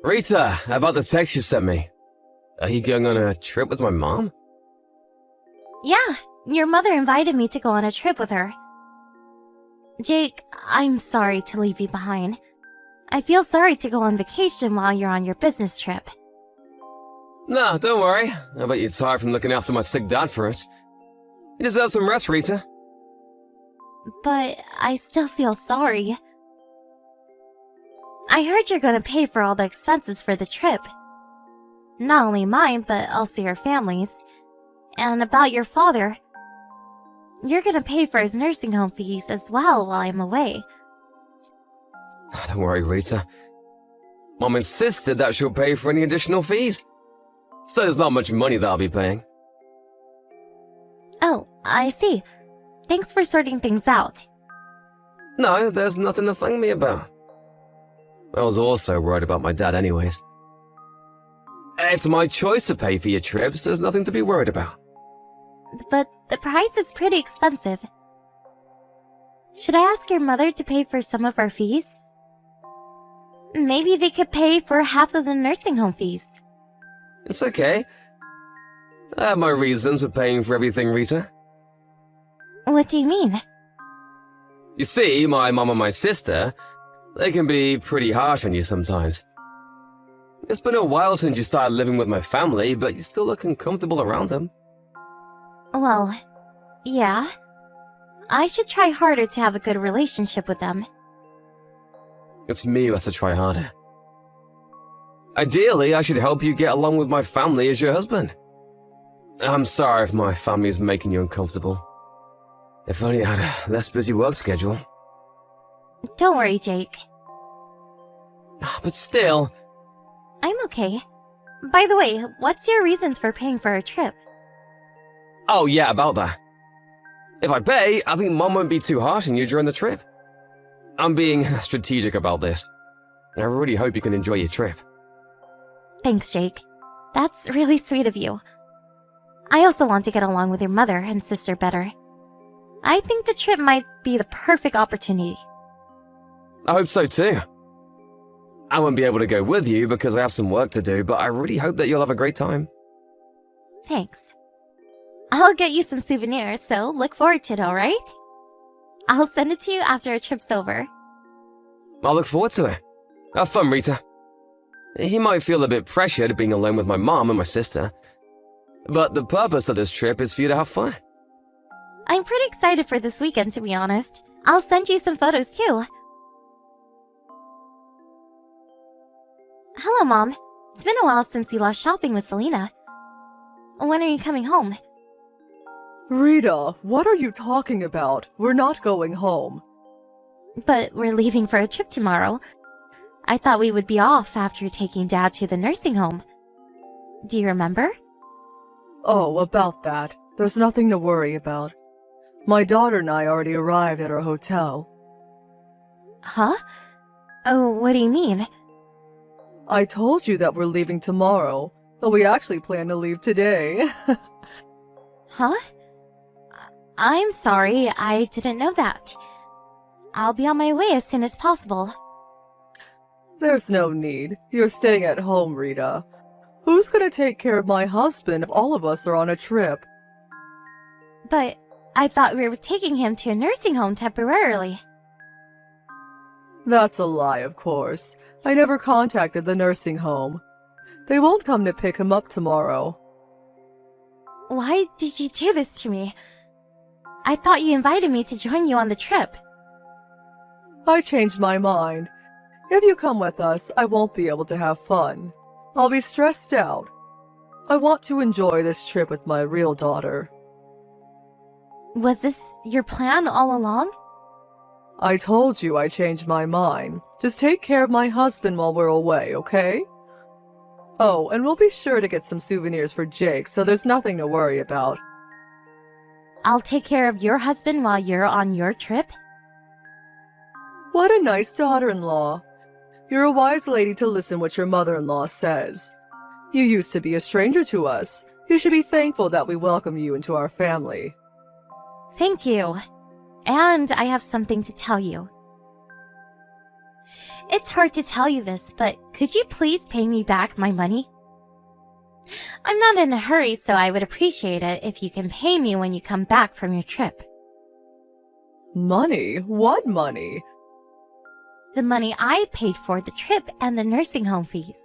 Rita, about the text you sent me. Are you going on a trip with my mom? Yeah, your mother invited me to go on a trip with her. Jake, I'm sorry to leave you behind. I feel sorry to go on vacation while you're on your business trip. No, don't worry. I bet you're tired from looking after my sick dad for it. You deserve some rest, Rita. But I still feel sorry. I heard you're gonna pay for all the expenses for the trip. Not only mine, but also your family's. And about your father. You're gonna pay for his nursing home fees as well while I'm away. Don't worry, Rita. Mom insisted that she'll pay for any additional fees. So there's not much money that I'll be paying. Oh, I see. Thanks for sorting things out. No, there's nothing to thank me about. I was also worried about my dad anyways. It's my choice to pay for your trips, there's nothing to be worried about. But the price is pretty expensive. Should I ask your mother to pay for some of our fees? Maybe they could pay for half of the nursing home fees. It's okay. I have my reasons for paying for everything, Rita. What do you mean? You see, my mom and my sister, they can be pretty harsh on you sometimes. It's been a while since you started living with my family, but you still look uncomfortable around them. Well, yeah. I should try harder to have a good relationship with them. It's me who has to try harder. Ideally, I should help you get along with my family as your husband. I'm sorry if my family is making you uncomfortable. If only I had a less busy work schedule. Don't worry, Jake. But still... I'm okay. By the way, what's your reasons for paying for our trip? Oh yeah, about that. If I pay, I think Mom won't be too harsh on you during the trip. I'm being strategic about this. And I really hope you can enjoy your trip. Thanks, Jake. That's really sweet of you. I also want to get along with your mother and sister better. I think the trip might be the perfect opportunity. I hope so too. I won't be able to go with you because I have some work to do, but I really hope that you'll have a great time. Thanks. I'll get you some souvenirs, so look forward to it, alright? I'll send it to you after our trip's over. I'll look forward to it. Have fun, Rita. He might feel a bit pressured being alone with my mom and my sister, but the purpose of this trip is for you to have fun. I'm pretty excited for this weekend, to be honest. I'll send you some photos, too. Hello, Mom. It's been a while since you left shopping with Selena. When are you coming home? Rita, what are you talking about? We're not going home. But we're leaving for a trip tomorrow. I thought we would be off after taking Dad to the nursing home. Do you remember? Oh, about that. There's nothing to worry about. My daughter and I already arrived at our hotel. Huh? Oh, what do you mean? I told you that we're leaving tomorrow, but we actually plan to leave today. Huh? I'm sorry, I didn't know that. I'll be on my way as soon as possible. There's no need. You're staying at home, Rita. Who's gonna take care of my husband if all of us are on a trip? But I thought we were taking him to a nursing home temporarily. That's a lie, of course. I never contacted the nursing home. They won't come to pick him up tomorrow. Why did you do this to me? I thought you invited me to join you on the trip. I changed my mind. If you come with us, I won't be able to have fun. I'll be stressed out. I want to enjoy this trip with my real daughter. Was this your plan all along? I told you I changed my mind. Just take care of my husband while we're away, okay? Oh, and we'll be sure to get some souvenirs for Jake, so there's nothing to worry about. I'll take care of your husband while you're on your trip? What a nice daughter-in-law. You're a wise lady to listen what your mother-in-law says. You used to be a stranger to us. You should be thankful that we welcome you into our family. Thank you. And I have something to tell you. It's hard to tell you this, but could you please pay me back my money? I'm not in a hurry, so I would appreciate it if you can pay me when you come back from your trip. Money? What money? The money I paid for the trip and the nursing home fees.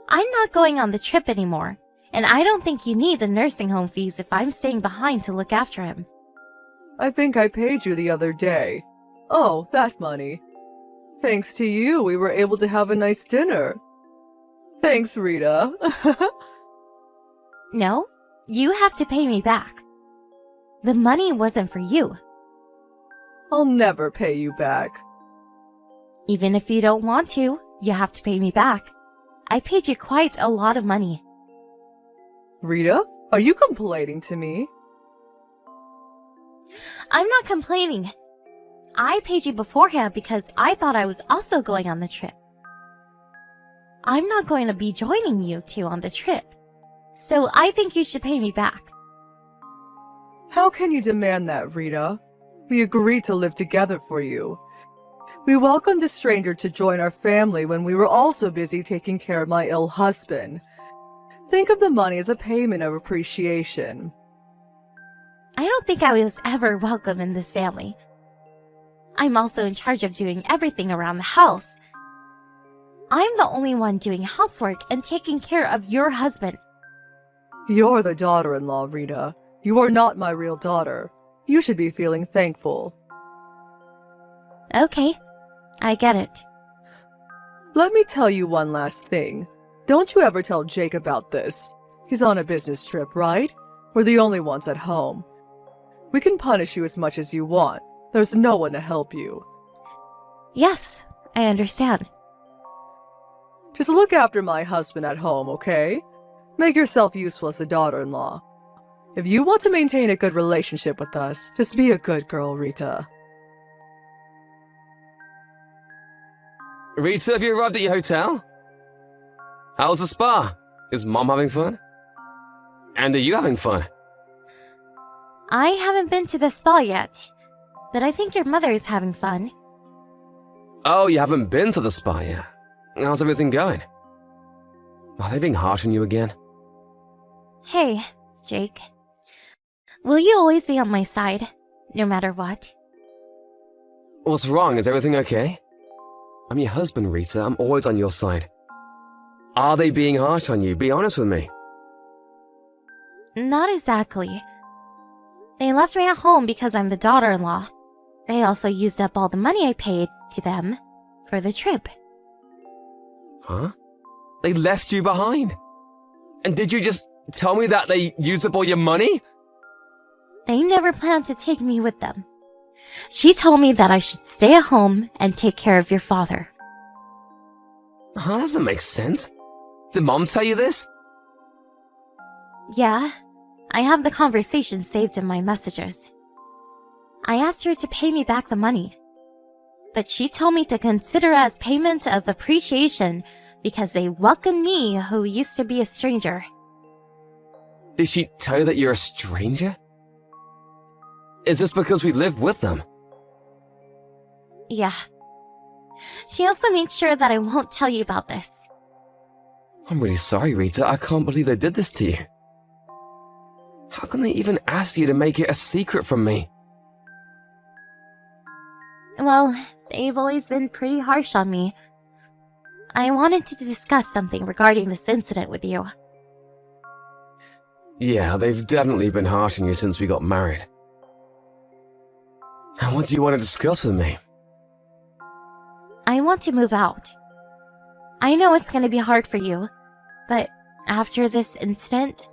I'm not going on the trip anymore, and I don't think you need the nursing home fees if I'm staying behind to look after him. I think I paid you the other day. Oh, that money. Thanks to you, we were able to have a nice dinner. Thanks, Rita. No, you have to pay me back. The money wasn't for you. I'll never pay you back. Even if you don't want to, you have to pay me back. I paid you quite a lot of money. Rita, are you complaining to me? I'm not complaining. I paid you beforehand because I thought I was also going on the trip. I'm not going to be joining you two on the trip, so I think you should pay me back. How can you demand that, Rita? We agreed to live together for you. We welcomed a stranger to join our family when we were also busy taking care of my ill husband. Think of the money as a payment of appreciation. I don't think I was ever welcome in this family. I'm also in charge of doing everything around the house. I'm the only one doing housework and taking care of your husband. You're the daughter-in-law, Rita. You are not my real daughter. You should be feeling thankful. Okay, I get it. Let me tell you one last thing. Don't you ever tell Jake about this. He's on a business trip, right? We're the only ones at home. We can punish you as much as you want. There's no one to help you. Yes, I understand. Just look after my husband at home, okay? Make yourself useful as a daughter-in-law. If you want to maintain a good relationship with us, just be a good girl, Rita. Rita, have you arrived at your hotel? How's the spa? Is Mom having fun? And are you having fun? I haven't been to the spa yet, but I think your mother is having fun. Oh, you haven't been to the spa yet? How's everything going? Are they being harsh on you again? Hey, Jake. Will you always be on my side, no matter what? What's wrong? Is everything okay? I'm your husband, Rita. I'm always on your side. Are they being harsh on you? Be honest with me. Not exactly. They left me at home because I'm the daughter-in-law. They also used up all the money I paid to them for the trip. Huh? They left you behind? And did you just tell me that they used up all your money? They never planned to take me with them. She told me that I should stay at home and take care of your father. Huh, that doesn't make sense. Did Mom tell you this? Yeah, I have the conversation saved in my messages. I asked her to pay me back the money, but she told me to consider it as payment of appreciation because they welcomed me who used to be a stranger. Did she tell you that you're a stranger? Is this because we live with them? Yeah. She also made sure that I won't tell you about this. I'm really sorry, Rita. I can't believe they did this to you. How can they even ask you to make it a secret from me? Well, they've always been pretty harsh on me. I wanted to discuss something regarding this incident with you. Yeah, they've definitely been harsh on you since we got married. And what do you want to discuss with me? I want to move out. I know it's going to be hard for you, but after this incident,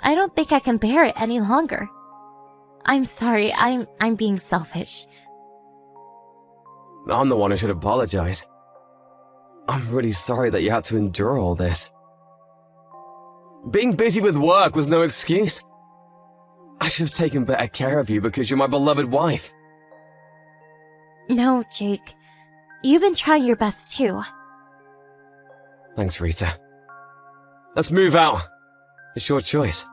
I don't think I can bear it any longer. I'm sorry, I'm being selfish. I'm the one who should apologize. I'm really sorry that you had to endure all this. Being busy with work was no excuse. I should have taken better care of you because you're my beloved wife. No, Jake. You've been trying your best too. Thanks, Rita. Let's move out. It's your choice.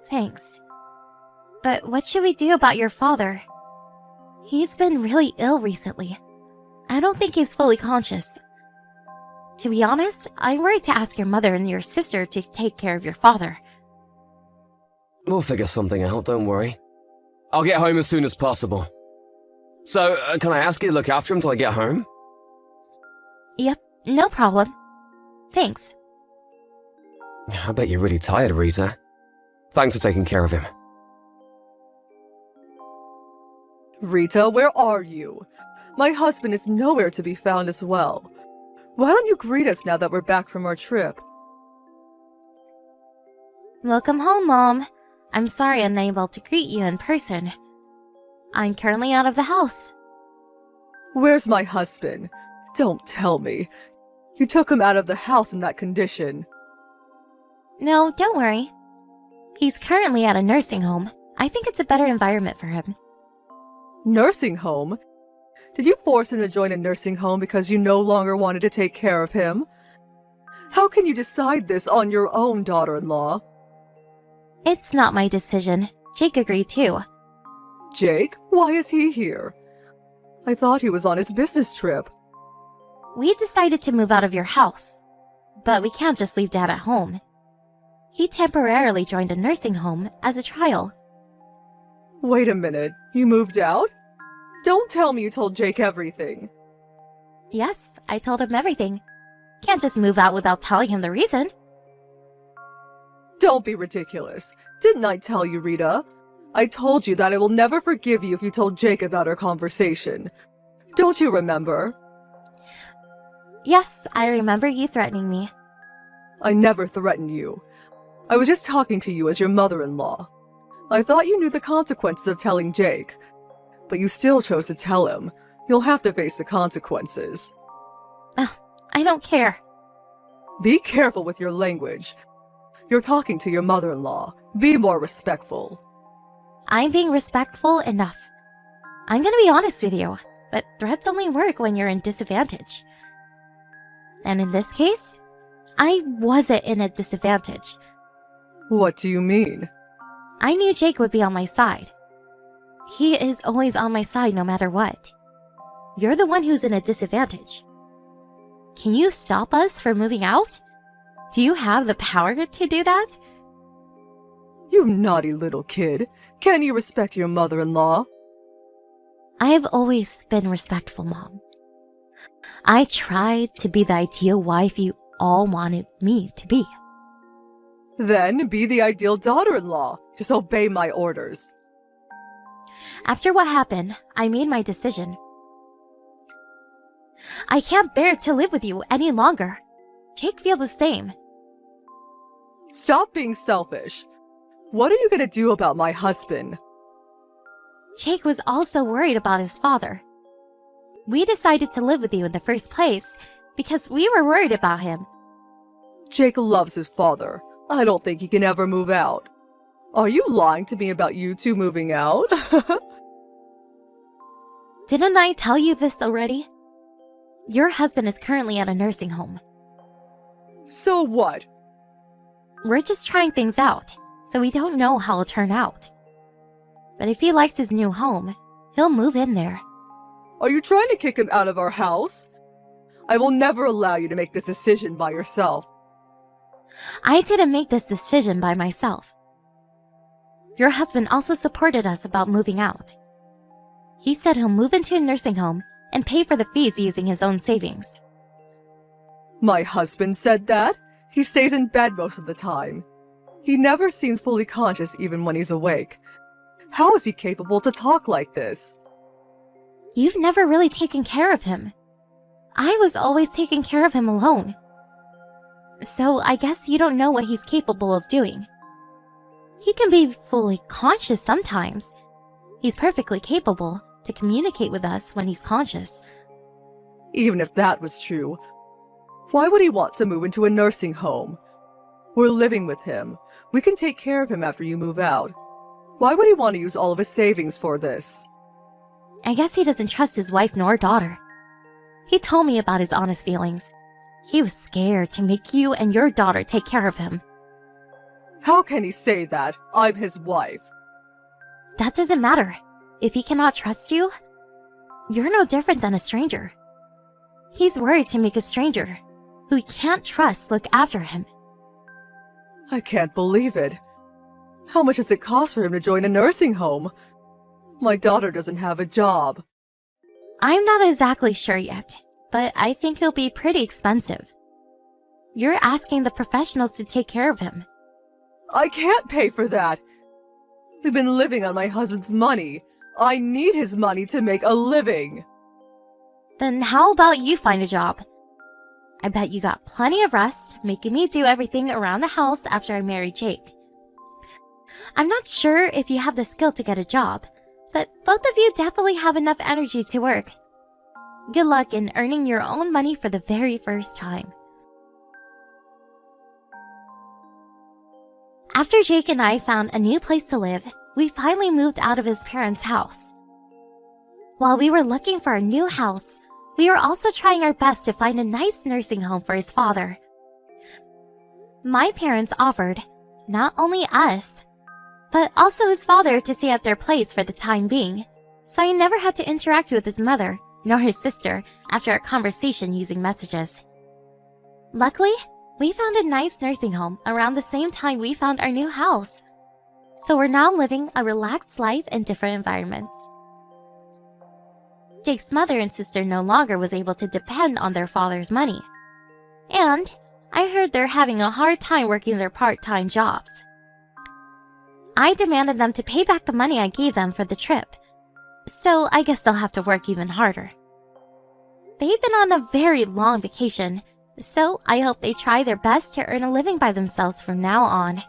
Thanks. But what should we do about your father? He's been really ill recently. I don't think he's fully conscious. To be honest, I'm worried to ask your mother and your sister to take care of your father. We'll figure something out, don't worry. I'll get home as soon as possible. So, can I ask you to look after him till I get home? Yep, no problem. Thanks. I bet you're really tired, Rita. Thanks for taking care of him. Rita, where are you? My husband is nowhere to be found as well. Why don't you greet us now that we're back from our trip? Welcome home, Mom. I'm sorry I'm unable to greet you in person. I'm currently out of the house. Where's my husband? Don't tell me. You took him out of the house in that condition. No, don't worry. He's currently at a nursing home. I think it's a better environment for him. Nursing home? Did you force him to join a nursing home because you no longer wanted to take care of him? How can you decide this on your own, daughter-in-law? It's not my decision. Jake agreed too. Jake? Why is he here? I thought he was on his business trip. We decided to move out of your house. But we can't just leave Dad at home. He temporarily joined a nursing home as a trial. Wait a minute, you moved out? Don't tell me you told Jake everything. Yes, I told him everything. Can't just move out without telling him the reason. Don't be ridiculous. Didn't I tell you, Rita? I told you that I will never forgive you if you told Jake about our conversation. Don't you remember? Yes, I remember you threatening me. I never threatened you. I was just talking to you as your mother-in-law. I thought you knew the consequences of telling Jake, but you still chose to tell him. You'll have to face the consequences. I don't care. Be careful with your language. You're talking to your mother-in-law. Be more respectful. I'm being respectful enough. I'm gonna be honest with you, but threats only work when you're in disadvantage. And in this case, I wasn't in a disadvantage. What do you mean? I knew Jake would be on my side. He is always on my side no matter what. You're the one who's in a disadvantage. Can you stop us from moving out? Do you have the power to do that? You naughty little kid. Can you respect your mother-in-law? I've always been respectful, Mom. I tried to be the ideal wife you all wanted me to be. Then be the ideal daughter-in-law. Just obey my orders. After what happened, I made my decision. I can't bear to live with you any longer. Jake feels the same. Stop being selfish. What are you gonna do about my husband? Jake was also worried about his father. We decided to live with you in the first place because we were worried about him. Jake loves his father. I don't think he can ever move out. Are you lying to me about you two moving out? Didn't I tell you this already? Your husband is currently at a nursing home. So what? We're just trying things out, so we don't know how it'll turn out. But if he likes his new home, he'll move in there. Are you trying to kick him out of our house? I will never allow you to make this decision by yourself. I didn't make this decision by myself. Your husband also supported us about moving out. He said he'll move into a nursing home and pay for the fees using his own savings. My husband said that? He stays in bed most of the time. He never seems fully conscious even when he's awake. How is he capable to talk like this? You've never really taken care of him. I was always taking care of him alone. So I guess you don't know what he's capable of doing. He can be fully conscious sometimes. He's perfectly capable to communicate with us when he's conscious. Even if that was true, why would he want to move into a nursing home? We're living with him. We can take care of him after you move out. Why would he want to use all of his savings for this? I guess he doesn't trust his wife nor daughter. He told me about his honest feelings. He was scared to make you and your daughter take care of him. How can he say that? I'm his wife. That doesn't matter. If he cannot trust you, You're no different than a stranger. He's worried to make a stranger, who he can't trust, look after him. I can't believe it. How much does it cost for him to join a nursing home? My daughter doesn't have a job. I'm not exactly sure yet, but I think it'll be pretty expensive. You're asking the professionals to take care of him. I can't pay for that. We've been living on my husband's money. I need his money to make a living. Then how about you find a job? I bet you got plenty of rest, making me do everything around the house after I married Jake. I'm not sure if you have the skill to get a job, but both of you definitely have enough energy to work. Good luck in earning your own money for the very first time. After Jake and I found a new place to live, we finally moved out of his parents' house. While we were looking for a new house, we were also trying our best to find a nice nursing home for his father. My parents offered, not only us, but also his father to stay at their place for the time being, so he never had to interact with his mother nor his sister after our conversation using messages. Luckily, we found a nice nursing home around the same time we found our new house, so we're now living a relaxed life in different environments. Jake's mother and sister no longer was able to depend on their father's money, and I heard they're having a hard time working their part-time jobs. I demanded them to pay back the money I gave them for the trip, so I guess they'll have to work even harder. They've been on a very long vacation, so I hope they try their best to earn a living by themselves from now on.